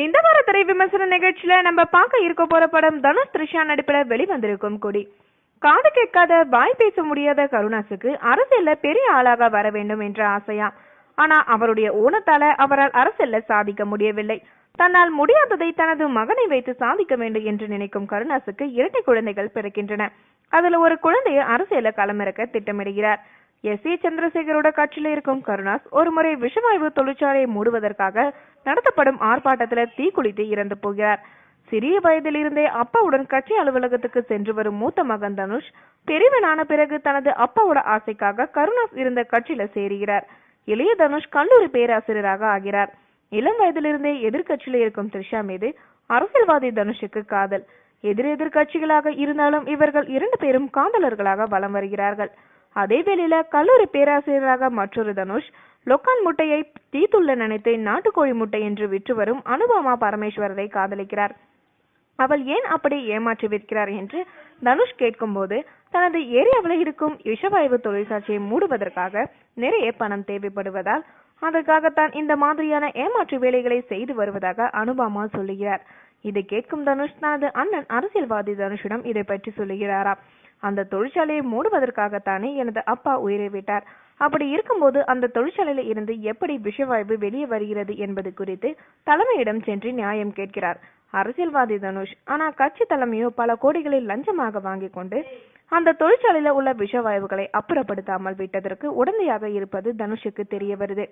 இந்த வார திரை விமர்சன நிகழ்ச்சியில நம்ம பார்க்க இருக்க போற படம் தனுஷ் த்ரிஷா நடிப்புல வெளிவந்திருக்கும் கொடி. காது கேட்காத வாய் பேச முடியாத கருணாசுக்கு அரசியல்ல பெரிய ஆளாக வர வேண்டும் என்ற ஆசையா. ஆனா அவருடைய ஊனத்தால அவரால் அரசியல்ல சாதிக்க முடியவில்லை. தன்னால் முடியாததை தனது மகனை வைத்து சாதிக்க வேண்டும் என்று நினைக்கும் கருணாசுக்கு 2 குழந்தைகள் பிறக்கின்றன. அதுல ஒரு குழந்தையை அரசியல களமிறக்க திட்டமிடுகிறார். எஸ். ஏ. சந்திரசேகரோட கட்சியில இருக்கும் கருணாஸ் ஒருமுறை விஷவாயு தொழிற்சாலையை மூடுவதற்காக நடத்தப்படும் ஆர்ப்பாட்டத்துல தீக்குளித்து இறந்து போகிறார். சிறிய வயதில் இருந்தே அப்பாவுடன் கட்சி அலுவலகத்துக்கு சென்று வரும் மூத்த மகன் தனுஷ் பெரியவனான பிறகு தனது அப்பாவோட ஆசைக்காக கருணாஸ் இருந்த கட்சியில சேருகிறார். இளைய தனுஷ் கல்லூரி பேராசிரியராக ஆகிறார். இளம் வயதிலிருந்தே எதிர்கட்சியில இருக்கும் த்ரிஷா மீது அரசியல்வாதி தனுஷுக்கு காதல். எதிர் கட்சிகளாக இருந்தாலும் இவர்கள் 2 பேரும் காதலர்களாக வலம் வருகிறார்கள். அதே வேளையில கல்லூரி பேராசிரியராக மற்றொரு தனுஷ் லொக்கான் முட்டையை தீத்துள்ள நினைத்து நாட்டுக்கோழி முட்டை என்று விற்று வரும் அனுபமா பரமேஸ்வரரை காதலிக்கிறார். அவள் ஏன் அப்படி ஏமாற்றி விற்கிறார் என்று தனுஷ் கேட்கும் போது தனது ஏரியாவில் இருக்கும் விஷவாயு தொழிற்சாலையை மூடுவதற்காக நிறைய பணம் தேவைப்படுவதால் அதற்காகத்தான் இந்த மாதிரியான ஏமாற்று வேலைகளை செய்து வருவதாக அனுபமா சொல்லுகிறார். இதை கேட்கும் தனுஷ் தனது அண்ணன் அரசியல்வாதி தனுஷிடம் இதை பற்றி சொல்லுகிறாராம். அந்த தொழிற்சாலையை மூடுவதற்காகத்தானே எனது அப்பா உயிரை விட்டார். அப்படி இருக்கும்போது அந்த தொழிற்சாலையில இருந்து எப்படி விஷவாயு வெளியே வருகிறது என்பது குறித்து தலைமையிடம் சென்று நியாயம் கேட்கிறார் அரசியல்வாதி தனுஷ். ஆனா கட்சி தலைமையோ பல கோடிகளை லஞ்சமாக வாங்கி கொண்டு அந்த தொழிற்சாலையில உள்ள விஷவாயுகளை அப்புறப்படுத்தாமல் விட்டதற்கு உடந்தையாக இருப்பது தனுஷுக்கு தெரிய வருது.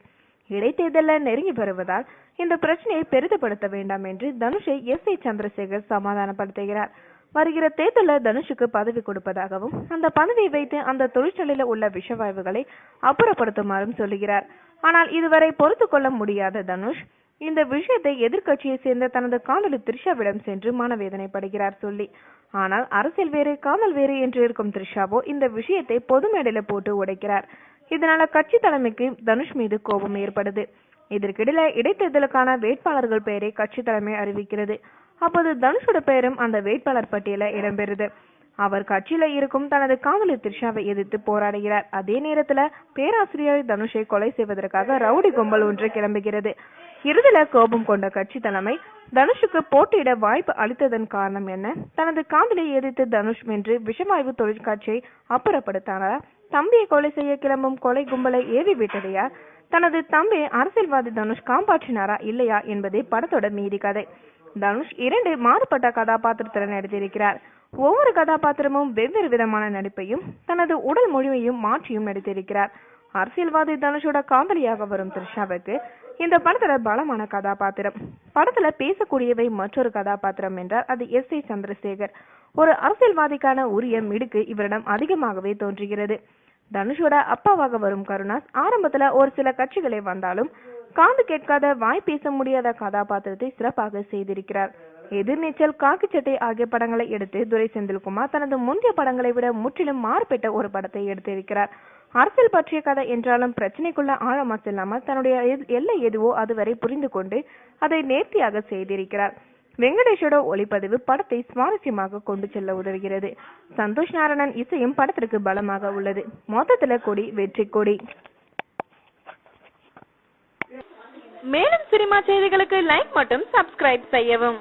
இடைத்தேர்தல நெருங்கி வருவதால் இந்த பிரச்சனையை பெரிதுபடுத்த வேண்டாம் என்று தனுஷை எஸ். ஏ. சந்திரசேகர் சமாதானப்படுத்துகிறார். வருகிற தேர்தலில் தனுஷுக்கு பதவி கொடுப்பதாகவும் அந்த பதவியை வைத்து அந்த தொழிற்சாலையில உள்ள விஷவாயுகளை அப்புறப்படுத்துமாறும் சொல்லுகிறார். ஆனால் இதுவரை பொறுத்து கொள்ள முடியாத தனுஷ் இந்த விஷயத்தை எதிர்கட்சியை சேர்ந்த தனது காதலி த்ரிஷாவிடம் சென்று மனவேதனைப்படுகிறார் சொல்லி. ஆனால் அரசியல் வேறு காதல் வேறு என்று இருக்கும் த்ரிஷாவோ இந்த விஷயத்தை பொது மேடையில போட்டு உடைக்கிறார். இதனால கட்சி தலைமைக்கு தனுஷ் மீது கோபம் ஏற்படுது. இதற்கிடையில இடைத்தேர்தலுக்கான வேட்பாளர்கள் பெயரை கட்சி தலைமை அறிவிக்கிறது. அப்போது தனுஷோட பெயரும் அந்த வேட்பாளர் பட்டியல இடம்பெறுது. அவர் கட்சியில இருக்கும் தனது காதலி த்ரிஷாவை எதிர்த்து போராடுகிறார். அதே நேரத்துல பேராசிரியர் தனுஷை கொலை செய்வதற்காக ரவுடி கும்பல் ஒன்று கிளம்புகிறது. இறுதியில கோபம் கொண்ட கட்சி தலைமை தனுஷுக்கு போட்டியிட வாய்ப்பு அளித்ததன் காரணம் என்ன? தனது காதலியை எதிர்த்து தனுஷ் வென்று விஷவாயு தொழிற்சாலையை அப்புறப்படுத்தாரா? தம்பியை கொலை செய்ய கிளம்பும் கொலை கும்பலை ஏவி விட்டதையா? தனது தம்பி அரசியல்வாதி தனுஷ் காப்பாற்றினாரா இல்லையா என்பதே படத்தோட மீதி கதை. தனுஷ் 2 மாறுபட்ட கதாபாத்திரத்தில் நடித்திருக்கிறார். ஒவ்வொரு கதாபாத்திரமும் வெவ்வேறு விதமான நடிப்பையும் தனது உடல் மொழியையும் மாற்றியும் நடித்திருக்கிறார். அரசியல்வாதி தனுஷோட காதலியாக வரும் த்ரிஷாவுக்கு இந்த படத்துல பலமான கதாபாத்திரம். படத்துல பேசக்கூடியவை மற்றொரு கதாபாத்திரம் என்றால் அது எஸ். ஏ. சந்திரசேகர். ஒரு அரசியல்வாதிக்கான உரிய மிடுக்கு இவரிடம் அதிகமாகவே தோன்றுகிறது. தனுஷோட அப்பாவாக வரும் கருணாஸ் ஆரம்பத்துல ஒரு சில கட்சிகளை வந்தாலும் காது கேட்காத வாய் பேச முடியாத கதாபாத்திரத்தை சிறப்பாக செய்திருக்கிறார். எதிர்நீச்சல், காக்கி சட்டை ஆகிய படங்களை எடுத்து துரை செந்தில்குமார் தனது முந்தைய படங்களை விட முற்றிலும் மாறுபட்ட ஒரு படத்தை எடுத்திருக்கிறார். அரசியல் பற்றிய கதை என்றாலும் பிரச்சனைக்குள்ள ஆழமா செல்லாமல் தன்னுடைய எல்லை எதுவோ அதுவரை புரிந்து கொண்டு அதை நேர்த்தியாக செய்திருக்கிறார். வெங்கடேஷோட ஒளிப்பதிவு படத்தை சுவாரஸ்யமாக கொண்டு செல்ல உதவுகிறது. சந்தோஷ் நாராயணன் இசையும் படத்திற்கு பலமாக உள்ளது. மொத்தத்துல கொடி வெற்றி கொடி. மேலும் சினிமா செய்திகளுக்கு லைக் மற்றும் சப்ஸ்கிரைப் செய்யவும்.